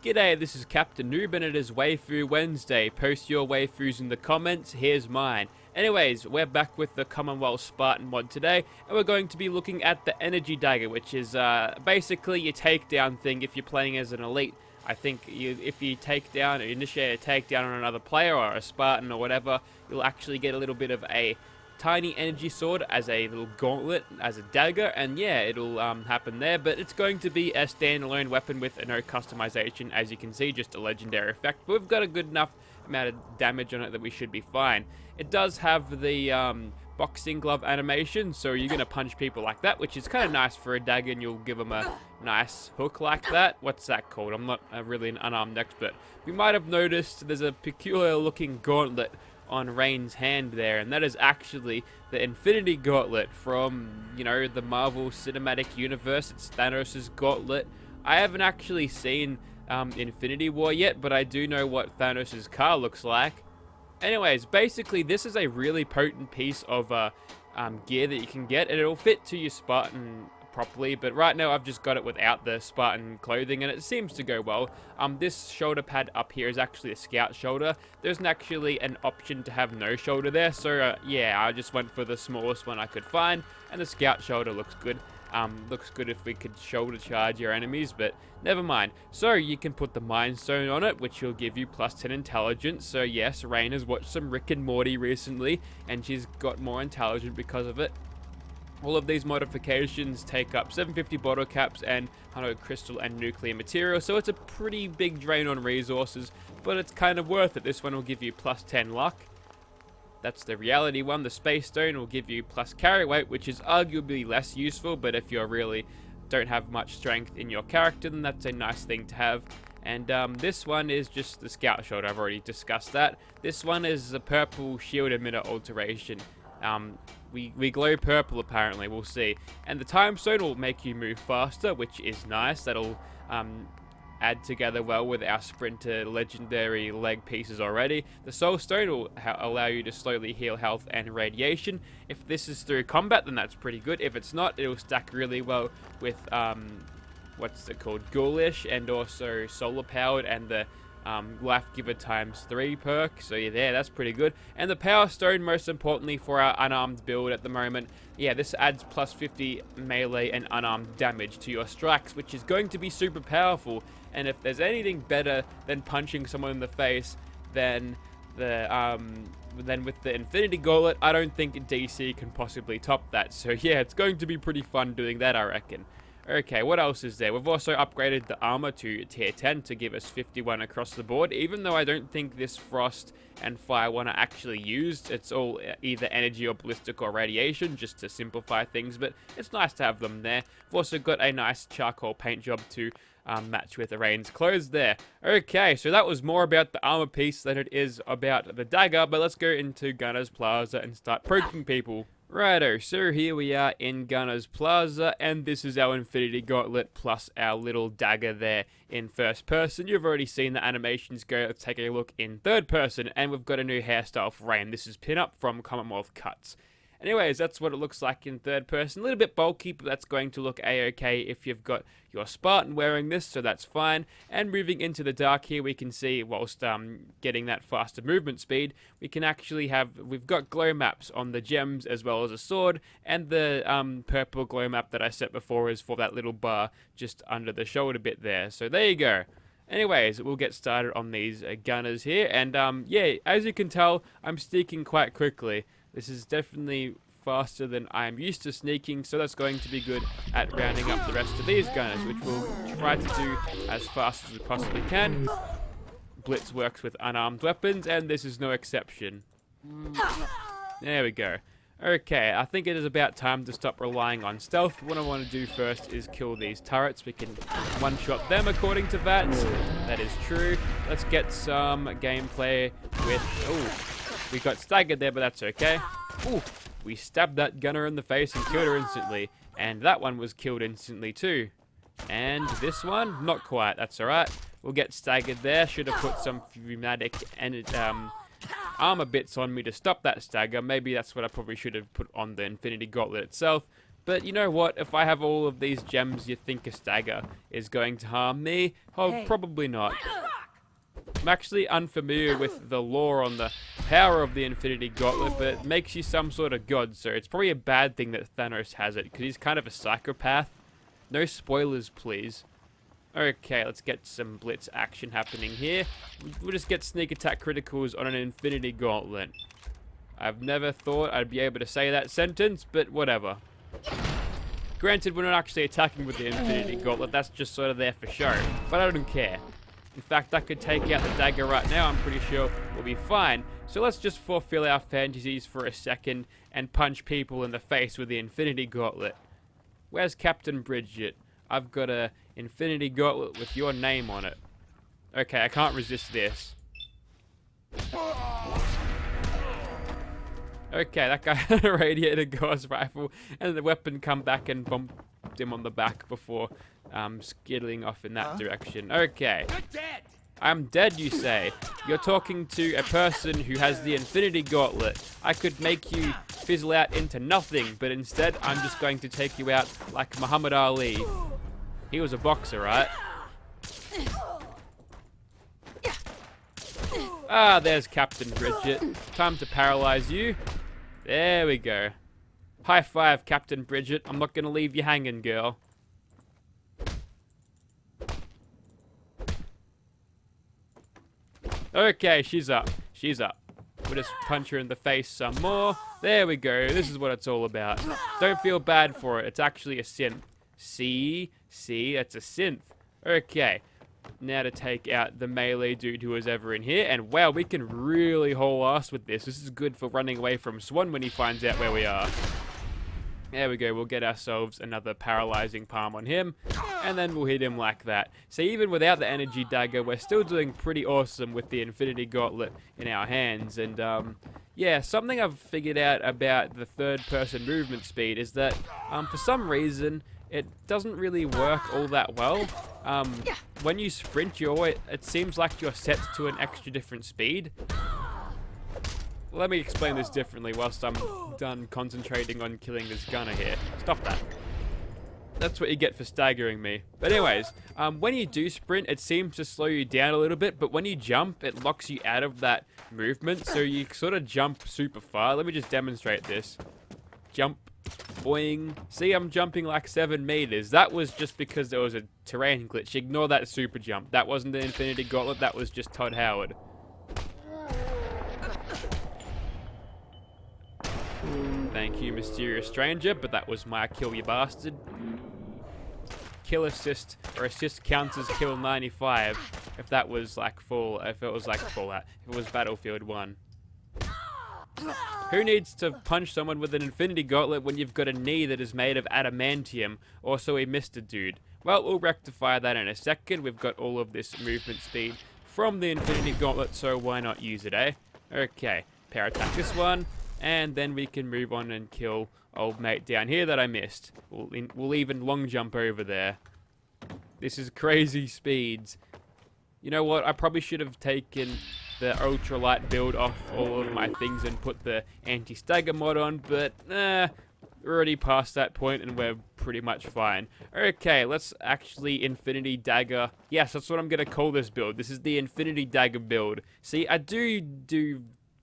G'day, this is Captainoob and it is Waifu Wednesday. Post your waifus in the comments, here's mine. Anyways, we're back with the Commonwealth Spartan mod today, and we're going to be looking at the Energy Dagger, which is basically your takedown thing if you're playing as an elite. I think if you initiate a takedown on another player or a Spartan or whatever, you'll actually get a little bit of a tiny energy sword as a little gauntlet, as a dagger, and yeah, it'll happen there, but it's going to be a standalone weapon with no customization, as you can see, just a legendary effect, but we've got a good enough amount of damage on it that we should be fine. It does have the boxing glove animation, so you're going to punch people like that, which is kind of nice for a dagger, and you'll give them a nice hook like that. What's that called? I'm not really an unarmed expert. You might have noticed there's a peculiar looking gauntlet on Raine's hand there, and that is actually the Infinity Gauntlet from, you know, the Marvel Cinematic Universe. It's Thanos' gauntlet. I haven't actually seen Infinity War yet, but I do know what Thanos' car looks like. Anyways, basically this is a really potent piece of gear that you can get, and it'll fit to your Spartan properly, but right now I've just got it without the Spartan clothing, and it seems to go well. This shoulder pad up here is actually a scout shoulder. There's actually an option to have no shoulder there, so yeah, I just went for the smallest one I could find, and the scout shoulder looks good. Looks good if we could shoulder charge your enemies, but never mind. So you can put the Mind Stone on it, which will give you plus 10 intelligence. So yes, Raine has watched some Rick and Morty recently, and she's got more intelligent because of it. All of these modifications take up 750 bottle caps and 100 crystal and nuclear material, so it's a pretty big drain on resources, but it's kind of worth it. This one will give you plus 10 luck. That's the reality one. The Space Stone will give you plus carry weight, which is arguably less useful, but if you really don't have much strength in your character, then that's a nice thing to have. And this one is just the Scout Shoulder. I've already discussed that. This one is the purple shield emitter alteration. We glow purple apparently, we'll see. And the Time Stone will make you move faster, which is nice. That'll add together well with our Sprinter legendary leg pieces already. The Soul Stone will allow you to slowly heal health and radiation. If this is through combat, then that's pretty good. If it's not, it'll stack really well with, what's it called, Ghoulish, and also Solar Powered, and the Life Giver ×3 perk, so yeah, that's pretty good. And the Power Stone, most importantly for our unarmed build at the moment, yeah, this adds plus 50 melee and unarmed damage to your strikes, which is going to be super powerful. And if there's anything better than punching someone in the face than with the Infinity Gauntlet, I don't think DC can possibly top that. So yeah, it's going to be pretty fun doing that, I reckon. Okay, what else is there? We've also upgraded the armor to tier 10 to give us 51 across the board, even though I don't think this frost and fire one are actually used. It's all either energy or ballistic or radiation, just to simplify things, but it's nice to have them there. We've also got a nice charcoal paint job to match with Raine's clothes there. Okay, so that was more about the armor piece than it is about the dagger, but let's go into Gunner's Plaza and start poking people. Righto, so here we are in Gunner's Plaza, and this is our Infinity Gauntlet plus our little dagger there in first person. You've already seen the animations go. Let's take a look in third person, and we've got a new hairstyle for Raine. This is pin-up from Commonwealth Cuts. Anyways, that's what it looks like in third person. A little bit bulky, but that's going to look a-okay if you've got your Spartan wearing this, so that's fine. And moving into the dark here, we can see, whilst getting that faster movement speed, we can actually we've got glow maps on the gems as well as a sword, and the purple glow map that I set before is for that little bar just under the shoulder bit there. So there you go. Anyways, we'll get started on these gunners here, and yeah, as you can tell, I'm sneaking quite quickly. This is definitely faster than I am used to sneaking, so that's going to be good at rounding up the rest of these gunners, which we'll try to do as fast as we possibly can. Blitz works with unarmed weapons, and this is no exception. There we go. Okay, I think it is about time to stop relying on stealth. What I want to do first is kill these turrets. We can one-shot them according to that. That is true. Let's get some gameplay with... Oh, we got staggered there, but that's okay. Ooh, we stabbed that gunner in the face and killed her instantly. And that one was killed instantly too. And this one, not quite. That's alright. We'll get staggered there. Should have put some pneumatic and armor bits on me to stop that stagger. Maybe that's what I probably should have put on the Infinity Gauntlet itself. But you know what? If I have all of these gems, you think a stagger is going to harm me? Oh, hey. Probably not. I'm actually unfamiliar with the lore on the power of the Infinity Gauntlet, but it makes you some sort of god, so it's probably a bad thing that Thanos has it, because he's kind of a psychopath. No spoilers, please. Okay, let's get some blitz action happening here. We'll just get sneak attack criticals on an Infinity Gauntlet. I've never thought I'd be able to say that sentence, but whatever. Granted, we're not actually attacking with the Infinity Gauntlet, that's just sort of there for show, but I don't care. In fact, I could take out the dagger right now, I'm pretty sure we'll be fine. So let's just fulfill our fantasies for a second and punch people in the face with the Infinity Gauntlet. Where's Captain Bridget? I've got a Infinity Gauntlet with your name on it. Okay, I can't resist this. Okay, that guy had a radiator gauze rifle, and the weapon come back and bumped him on the back before skidding off in that direction. Okay. You're dead. I'm dead, you say? You're talking to a person who has the Infinity Gauntlet. I could make you fizzle out into nothing, but instead I'm just going to take you out like Muhammad Ali. He was a boxer, right? Ah, there's Captain Bridget. Time to paralyze you. There we go. High five, Captain Bridget. I'm not gonna leave you hanging, girl. Okay, she's up. She's up. We'll just punch her in the face some more. There we go. This is what it's all about. Don't feel bad for it. It's actually a synth. See? It's a synth. Okay. Now to take out the melee dude who was ever in here. And wow, we can really haul ass with this. This is good for running away from Swan when he finds out where we are. There we go, we'll get ourselves another paralyzing palm on him, and then we'll hit him like that. So even without the energy dagger, we're still doing pretty awesome with the Infinity Gauntlet in our hands. And yeah, something I've figured out about the third-person movement speed is that for some reason, it doesn't really work all that well. When you sprint, it seems like you're set to an extra different speed. Let me explain this differently whilst I'm done concentrating on killing this gunner here. Stop that. That's what you get for staggering me. But anyways, when you do sprint, it seems to slow you down a little bit, but when you jump, it locks you out of that movement, so you sort of jump super far. Let me just demonstrate this. Jump. Boing. See, I'm jumping like 7 meters. That was just because there was a terrain glitch. Ignore that super jump. That wasn't the Infinity Gauntlet, that was just Todd Howard. Thank you, mysterious stranger, but that was my kill, you bastard. Kill assist, or assist counts as kill 95, if that was like if it was like Fallout, if it was Battlefield 1. Who needs to punch someone with an Infinity Gauntlet when you've got a knee that is made of adamantium? Also, he missed a dude. Well, we'll rectify that in a second. We've got all of this movement speed from the Infinity Gauntlet, so why not use it, eh? Okay, power attack this one. And then we can move on and kill old mate down here that I missed. We'll even long jump over there. This is crazy speeds. You know what? I probably should have taken the ultralight build off all of my things and put the anti-stagger mod on, but we're already past that point and we're pretty much fine. Okay, let's actually Infinity Dagger. Yes, that's what I'm going to call this build. This is the Infinity Dagger build. See, I do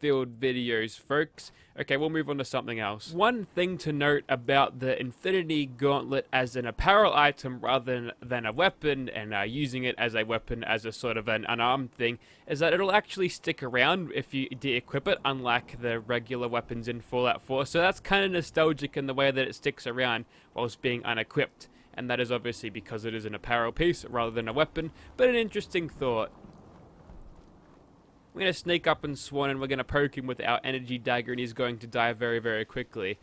build videos, folks. Okay, we'll move on to something else. One thing to note about the Infinity Gauntlet as an apparel item rather than a weapon, and using it as a weapon as a sort of an unarmed thing, is that it'll actually stick around if you de-equip it, unlike the regular weapons in Fallout 4. So that's kind of nostalgic in the way that it sticks around whilst being unequipped. And that is obviously because it is an apparel piece rather than a weapon, but an interesting thought. We're going to sneak up on Swan and we're going to poke him with our energy dagger and he's going to die very, very quickly.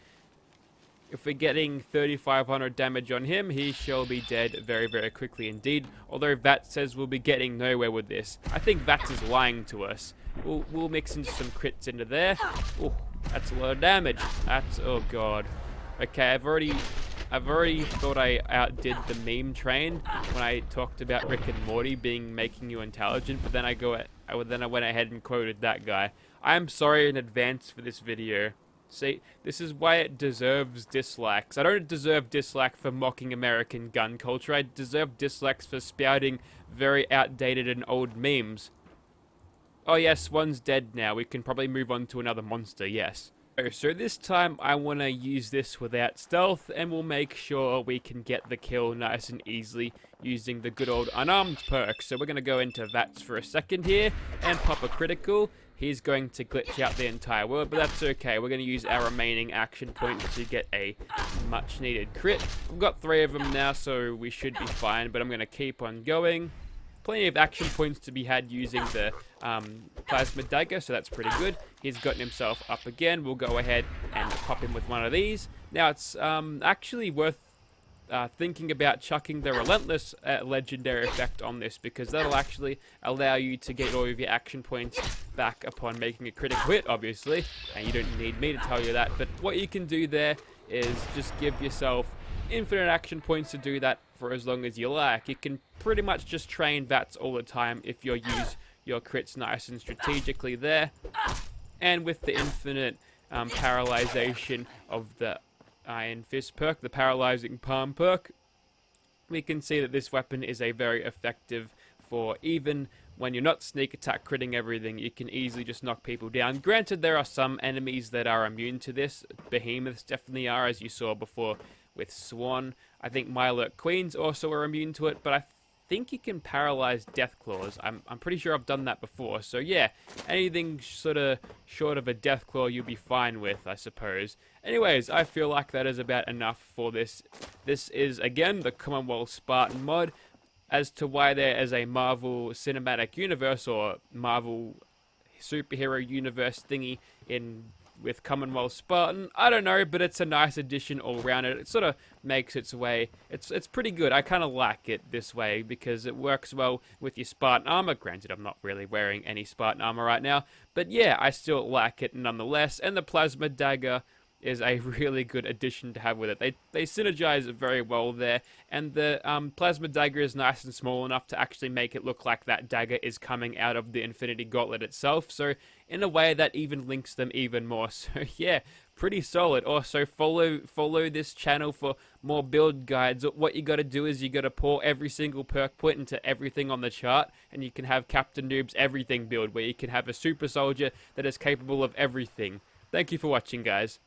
If we're getting 3,500 damage on him, he shall be dead very, very quickly indeed. Although Vat says we'll be getting nowhere with this. I think Vat is lying to us. We'll mix in some crits into there. Oh, that's a lot of damage. That's, oh god. Okay, I've already thought I outdid the meme train when I talked about Rick and Morty making you intelligent, but then I went ahead and quoted that guy. I'm sorry in advance for this video. See, this is why it deserves dislikes. I don't deserve dislike for mocking American gun culture. I deserve dislikes for spouting very outdated and old memes. Oh yes, one's dead now. We can probably move on to another monster, yes. So this time I want to use this without stealth, and we'll make sure we can get the kill nice and easily using the good old unarmed perk. So we're going to go into VATS for a second here and pop a critical. He's going to glitch out the entire world, but that's okay. We're going to use our remaining action points to get a much needed crit. We've got 3 of them now, so we should be fine, but I'm going to keep on going. Plenty of action points to be had using the plasma dagger, so that's pretty good. He's gotten himself up again. We'll go ahead and pop him with one of these. Now it's actually worth thinking about chucking the relentless legendary effect on this, because that'll actually allow you to get all of your action points back upon making a critical hit, obviously, and you don't need me to tell you that. But what you can do there is just give yourself infinite action points to do that for as long as you like. You can pretty much just train VATS all the time if you use your crits nice and strategically there. And with the infinite paralyzation of the Iron Fist perk, the paralyzing palm perk, we can see that this weapon is a very effective for even when you're not sneak attack critting everything. You can easily just knock people down. Granted, there are some enemies that are immune to this. Behemoths definitely are, as you saw before with Swan. I think Mylurk Queens also are immune to it, but I think you can paralyze Deathclaws. I'm pretty sure I've done that before. So yeah, anything sort of short of a Deathclaw you'll be fine with, I suppose. Anyways, I feel like that is about enough for this. This is, again, the Commonwealth Spartan mod. As to why there is a Marvel Cinematic Universe or Marvel superhero universe thingy with Commonwealth Spartan, I don't know, but it's a nice addition all around. It sort of makes its way. It's pretty good. I kind of like it this way because it works well with your Spartan armor. Granted, I'm not really wearing any Spartan armor right now, but yeah, I still like it nonetheless. And the plasma dagger is a really good addition to have with it. They synergize very well there, and the plasma dagger is nice and small enough to actually make it look like that dagger is coming out of the Infinity Gauntlet itself, so in a way that even links them even more. So yeah, pretty solid. Also, follow this channel for more build guides. What you got to do is you got to pour every single perk point into everything on the chart, and you can have Captainoob's everything build, where you can have a super soldier that is capable of everything. Thank you for watching, guys.